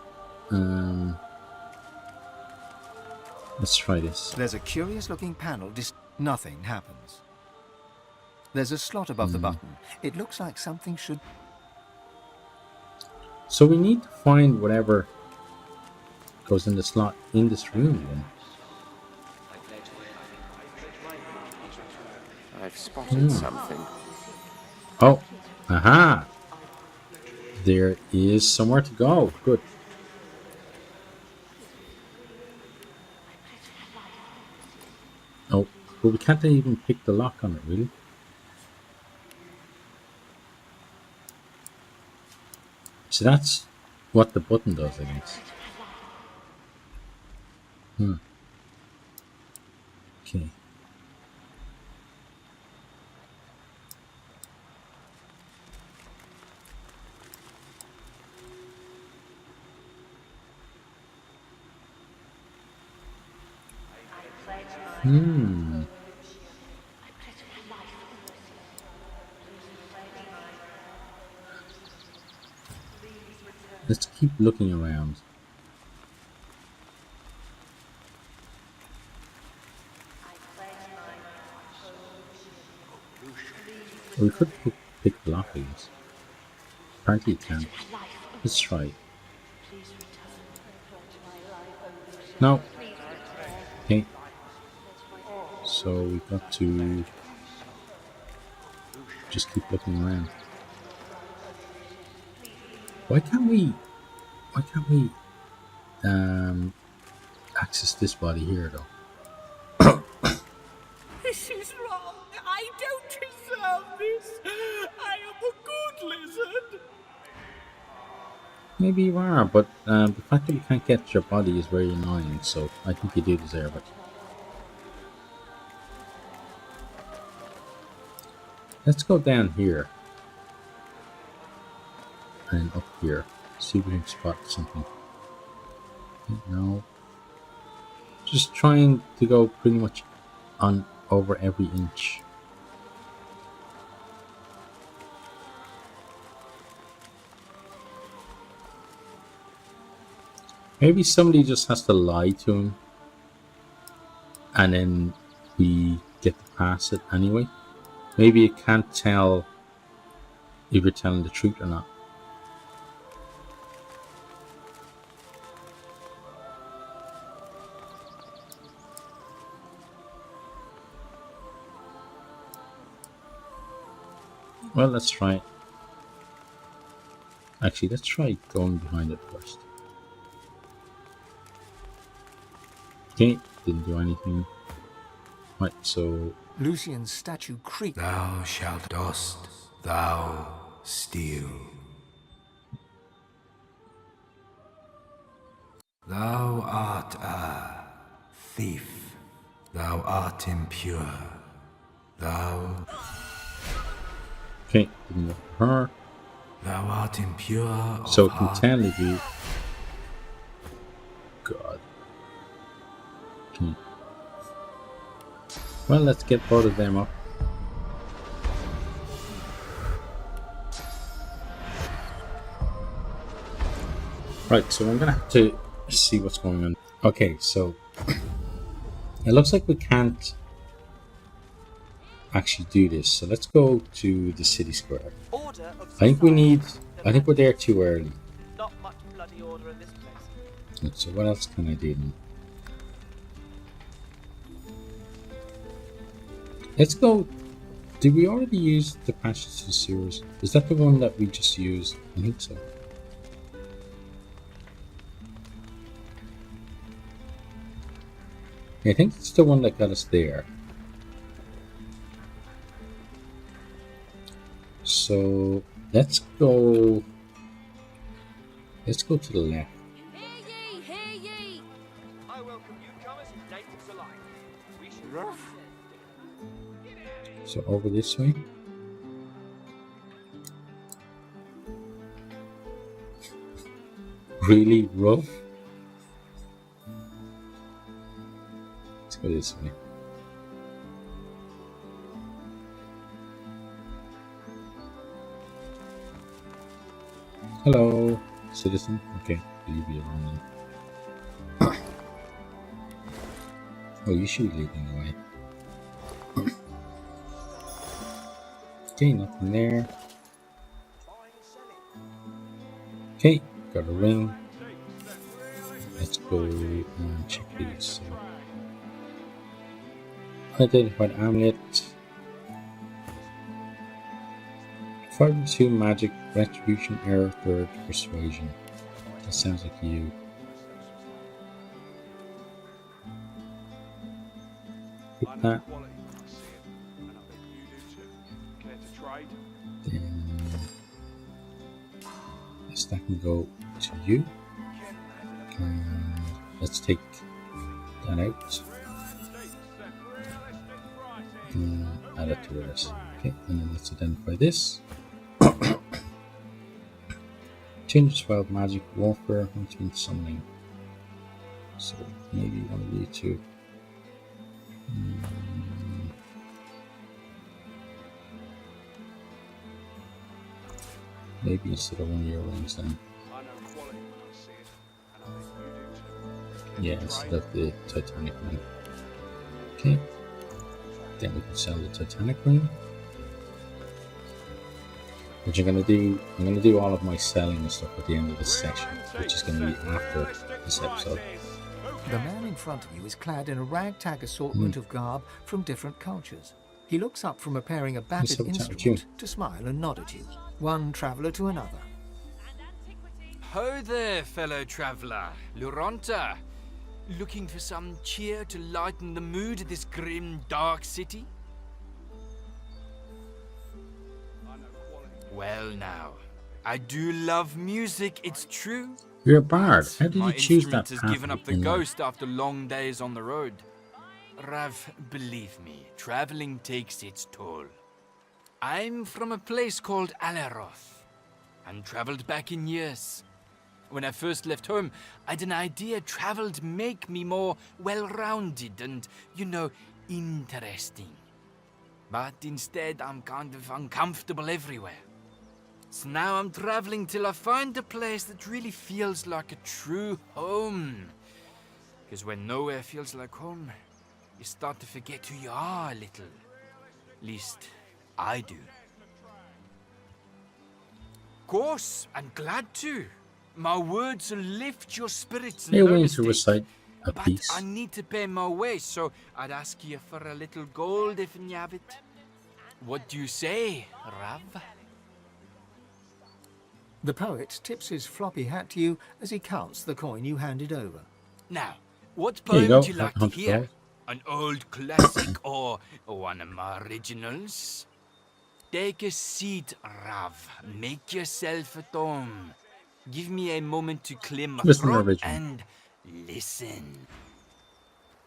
Let's try this.
There's a curious looking panel. Nothing happens. There's a slot above the button. It looks like something should...
So we need to find whatever goes in the slot in this room then.
I've spotted something.
Oh, aha! There is somewhere to go. Good. Oh, but we can't even pick the lock on it, really. So that's what the button does, I guess. Okay. Let's keep looking around. We could pick the lock, I guess. Apparently you can't. Let's try. No. Okay. So we've got to just keep looking around. Why can't we access this body here though?
This is wrong. I don't deserve this. I am a good lizard.
Maybe you are, but the fact that we can't get your body is very annoying, so I think you do deserve it. Let's go down here. And up here. See if we can spot something. No. Just trying to go pretty much on over every inch. Maybe somebody just has to lie to him. And then we get to pass it anyway. Maybe you can't tell if you're telling the truth or not. Well, let's try it. Actually, let's try going behind it first. Okay, didn't do anything. Right, so...
Lucian's statue creaked.
Thou shalt dost, thou steal. Thou art a thief. Thou art impure. Thou...
Okay, didn't look for her.
Thou art impure.
So it can tell if you... God. Okay. Well, let's get both of them up. Right, so I'm gonna have to see what's going on. Okay, so it looks like we can't actually do this. So let's go to the city square. I think we're there too early.
Not much bloody order in this place.
So what else can I do then? Let's go. Did we already use the passage to the sewers? Is that the one that we just used? I think so. I think it's the one that got us there. So let's go to the left.
Hear ye, hear ye! I welcome newcomers and natives alike.
So over this way. Really rough? Let's go this way. Hello, citizen. Okay, leave you alone then. Oh, you should be leading the way. Okay, nothing there. Okay, got a ring. Let's go and check these. Identified amulet. 5-2 magic, retribution, error, third, persuasion. That sounds like you. Hit that. Then this that can go to you. And let's take that out. And add it to ours. Okay, and then let's identify this. Change 12 magic warfare, which means summoning. So maybe one of you two. Maybe instead of one of your rings then. Yeah, instead of the Titanic ring. Okay. Then we can sell the Titanic ring. Which I'm gonna do all of my selling and stuff at the end of this section, which is gonna be after this episode.
The man in front of you is clad in a ragtag assortment of garb from different cultures. He looks up from repairing a battered instrument to smile and nod at you, one traveller to another.
Ho there, fellow traveller. Luronta. Looking for some cheer to lighten the mood of this grim, dark city? Well now, I do love music, it's true.
You're a bard. How did
My
you choose that
instrument has given up the ghost after long days on the road. Rav, believe me, traveling takes its toll. I'm from a place called Alaroth, and traveled back in years. When I first left home, I'd an idea travel'd make me more well-rounded and, you know, interesting. But instead, I'm kind of uncomfortable everywhere. So now I'm traveling till I find a place that really feels like a true home. Because when nowhere feels like home, you start to forget who you are a little. At least, I do. Of course, I'm glad to. My words will lift your spirits.
You're willing to recite a piece.
But I need to pay my way, so I'd ask you for a little gold if you have it. What do you say, Rav?
The poet tips his floppy hat to you as he counts the coin you handed over.
Now, what poem would you like to hear? An old classic or one of my originals? Take a seat, Rav. Make yourself at home. Give me a moment to clear my throat and listen.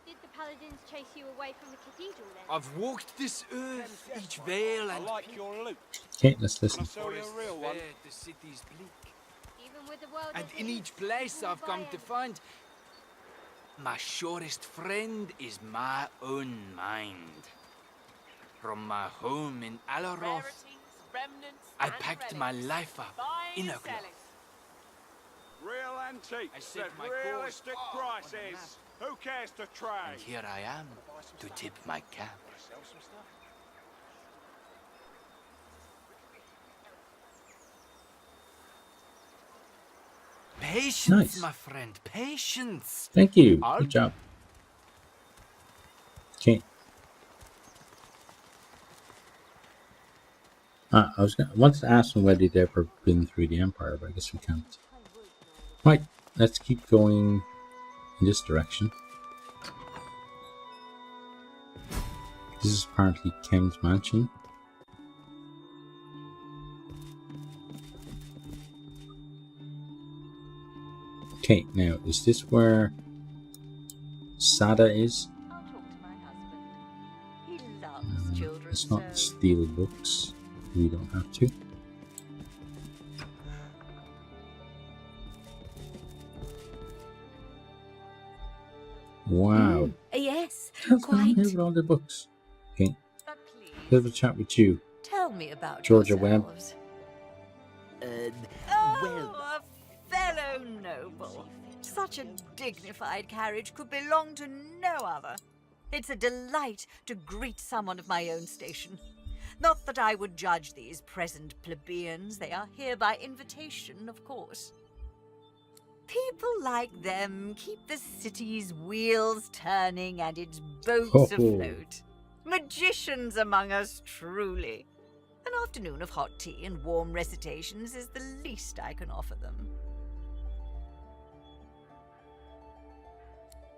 Did the paladins chase you away from the cathedral then?
I've walked this earth, each vale and
your loot.
Okay, let's listen.
The city's bleak.
Even with the world
And in each place I've come to find my surest friend is my own mind. From my home in Alaroth, I packed my life up in a glove.
Real antiques at realistic prices. Who cares to trade?
And here I am to tip my cap. Patience, my friend, patience.
Thank you. Good job. Okay. I wanted to ask them whether they'd ever been through the Empire, but I guess we can't. Right, let's keep going in this direction. This is apparently Kem's mansion. Okay, now is this where Sada is?
I'll talk to my husband.
Let's not steal books. We don't have to. Wow.
Yes,
What's going on
quite.
here with all the books? Okay. Bit of a chat with you.
Tell me about
Georgia Webb.
yourselves. A fellow noble. Such a dignified carriage could belong to no other. It's a delight to greet someone of my own station. Not that I would judge these present plebeians. They are here by invitation, of course. People like them keep the city's wheels turning and its boats afloat. Magicians among us, truly. An afternoon of hot tea and warm recitations is the least I can offer them.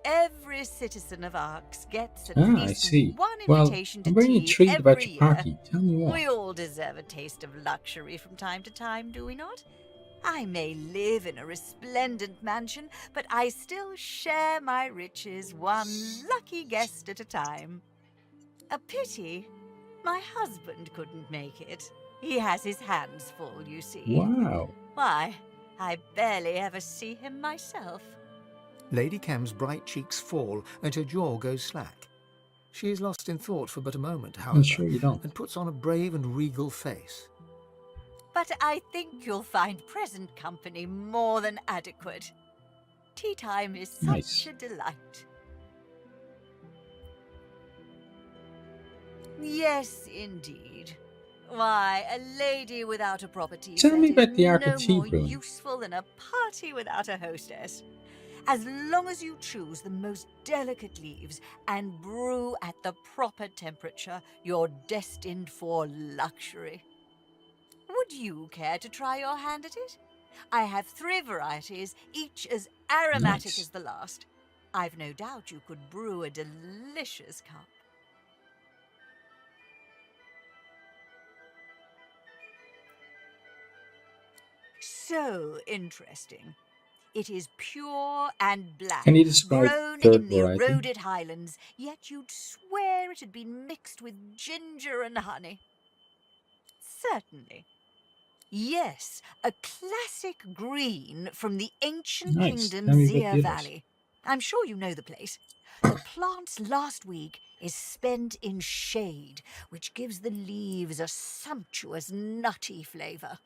Every citizen of Arx gets at least one invitation to
I'm very
tea
intrigued about
every
your party. Tell me more.
We all deserve a taste of luxury from time to time, do we not? I may live in a resplendent mansion, but I still share my riches one lucky guest at a time. A pity my husband couldn't make it. He has his hands full, you see.
Wow.
Why, I barely ever see him myself.
Lady Cam's bright cheeks fall and her jaw goes slack. She is lost in thought for but a moment, however,
sure you don't.
and puts on a brave and regal face.
But I think you'll find present company more than adequate. Tea time is such a delight. Yes, indeed. Why, a lady without a property
Tell me about the
no
Ark of Tea
more
Brewing.
useful than a party without a hostess. As long as you choose the most delicate leaves and brew at the proper temperature, you're destined for luxury. Would you care to try your hand at it? I have 3 varieties, each as aromatic as the last. I've no doubt you could brew a delicious cup. So interesting. It is pure and black,
Can you describe
grown
third
in the
variety?
eroded highlands, yet you'd swear it had been mixed with ginger and honey. Certainly. Yes, a classic green from the ancient kingdom
Tell me about
Zia
the others.
Valley. I'm sure you know the place. The plant's last week is spent in shade, which gives the leaves a sumptuous nutty flavour.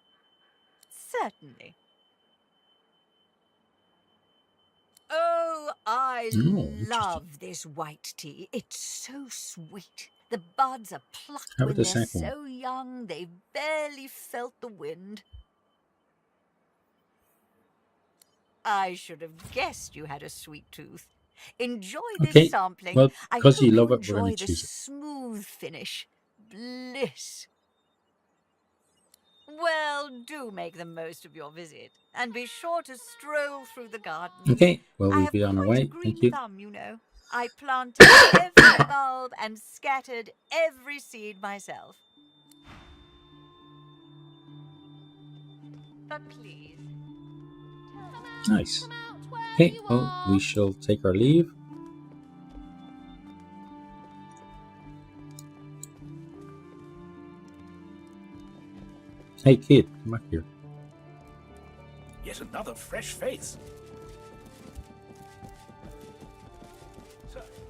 Certainly. Oh, I love this white tea. It's so sweet. The buds are plucked
How about
when
the
they're
second one?
so young they've barely felt the wind. I should have guessed you had a sweet tooth. Enjoy this
Okay,
sampling.
well,
I
because
hope
you love it, we're
enjoy
going
the
to choose it.
smooth finish. Bliss. Well, do make the most of your visit, and be sure to stroll through the garden.
Okay, well,
I
we'll
have
be on our
quite a
way.
green
Thank you.
thumb, you know. I planted every bulb and scattered every seed myself. But please,
Nice. Okay, well, we shall take our leave. Hey, kid, come back here.
Yet another fresh face.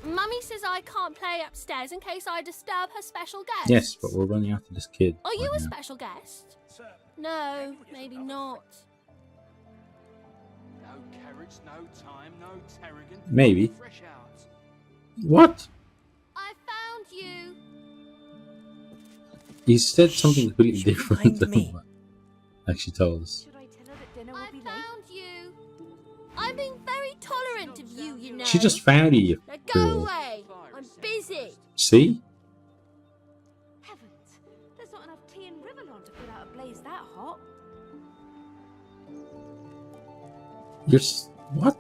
Mummy says I can't play upstairs in case I disturb her special guest.
Yes, but we're running after this kid.
Are you
right
a
now.
special guest? No, maybe not.
No carrots, no thyme, no tarragon.
Maybe.
Fresh out.
What?
I found you.
He said something completely different
mind
than
me?
what actually told us.
I found you. I'm being very tolerant of you, you know.
She just found you,
Now go
girl.
away. I'm busy.
See?
Heavens, there's not enough tea in Riverlawn to put out a blaze that hot.
What?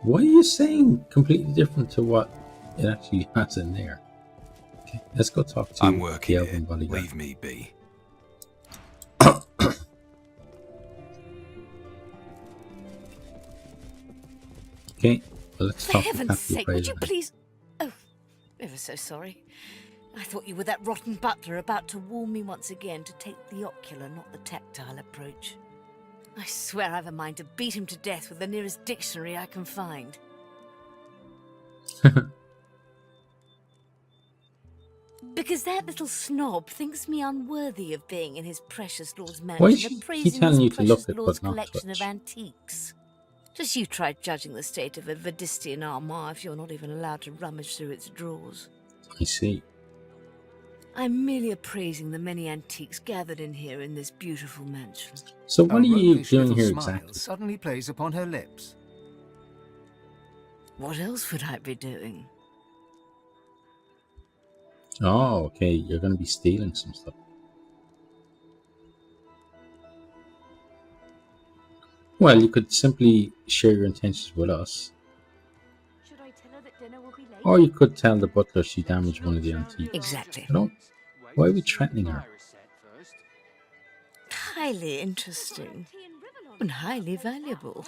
Why are you saying completely different to what it actually has in there? Okay, let's go talk to
I'm working
the
here.
Elven bodyguard.
Leave me be.
Okay, well, let's
for
talk to
heaven's
Captain
sake, would you
Fraser.
please... Oh, ever so sorry.
I thought you were that rotten butler about to warn me once again to take the ocular, not the tactile approach. I swear I've a mind to beat him to death with the nearest dictionary I can find. Because that little snob thinks me unworthy of being in his precious lord's mansion.
Why is he telling you to look at
lord's
but not
collection
touch?
of antiques. Just you try judging the state of a Vadistian armoire if you're not even allowed to rummage through its drawers.
I see.
I'm merely appraising the many antiques gathered in here in this beautiful mansion.
So what are you
roguish
doing
little
here
smile
exactly?
suddenly plays upon her lips.
What else would I be doing?
Oh, okay. You're going to be stealing some stuff. Well, you could simply share your intentions with us.
Should I tell her that dinner will be late?
Or you could tell the butler she damaged one of the antiques.
Exactly.
Why are we threatening her?
Highly interesting. And highly valuable.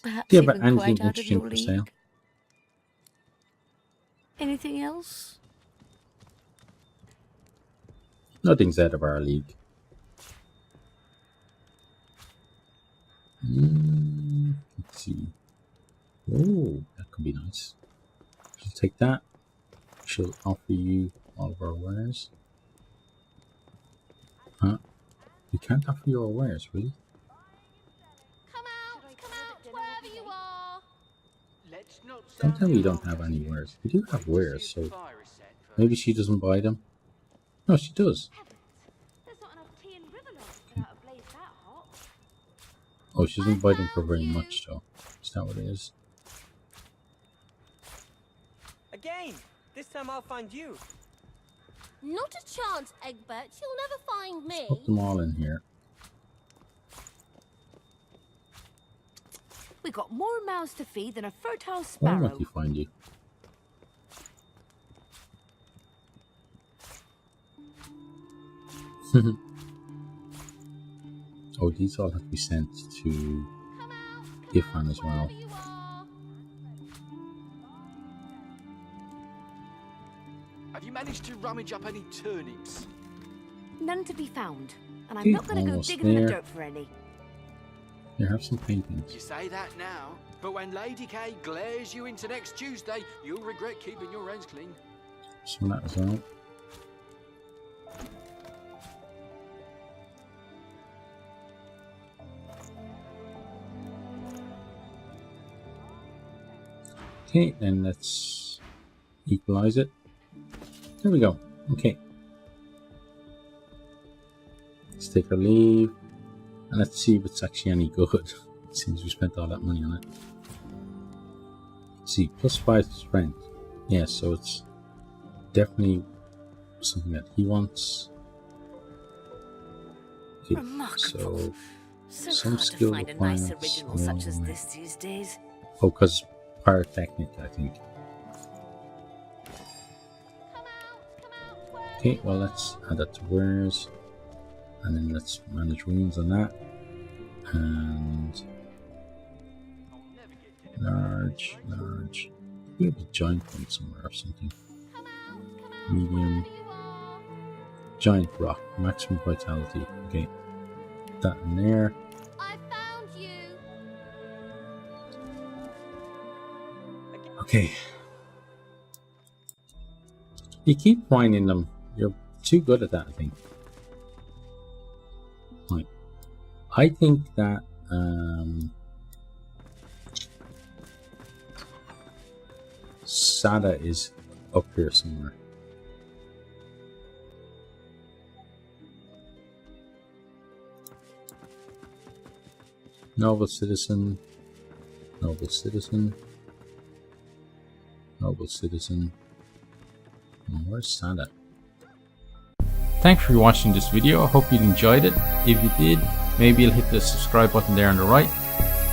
Perhaps
Do you have
even
anything
quite out of
interesting
your
for sale?
league. Anything else?
Nothing's out of our league. Let's see. Oh, that could be nice. She'll take that. She'll offer you all of our wares. Huh? We can't offer you our wares, really?
Come out, wherever you are.
Don't tell me you don't have any wares. We do have wares, so maybe she doesn't buy them. No, she does.
There's not enough tea in Riverlong to put out a blaze that hot.
Oh, she doesn't buy them for very much, though. Is that what it is?
Again, this time I'll find you.
Not a chance, Egbert. You'll never find me.
Put them all in here.
We got more mouths to feed than a fertile
Why
sparrow.
won't he find you? Oh, these all have to be sent to Ifan as well.
Have you managed to rummage up any turnips?
None to be found, and I'm
Okay,
not going to go
almost
digging in the
there.
dirt for any.
Here, have some paintings.
You say that now, but when Lady K glares you into next Tuesday, you'll regret keeping your hands clean.
Some of that as well. Okay, then let's equalize it. There we go. Okay. Let's take our leave. And let's see if it's actually any good. Since we spent all that money on it. Let's see, +5 strength. Yeah, so it's definitely something that he wants. Okay,
Remarkable.
so
So
some
hard to
skill
find a nice
requirements.
original such as this these days.
Oh, because pyrotechnic, I think. Okay, well, let's add that to wares. And then let's manage runes on that. And large. We have a giant one somewhere or something. Medium. Giant rock, maximum vitality. Okay, that in there.
I found you.
Okay. You keep finding them. You're too good at that, I think. Right. I think that Sada is up here somewhere. Noble citizen. Noble citizen. Noble citizen. And where's Sada? Thanks for watching this video. I hope you enjoyed it. If you did, maybe you'll hit the subscribe button there on the right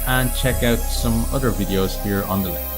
and check out some other videos here on the left.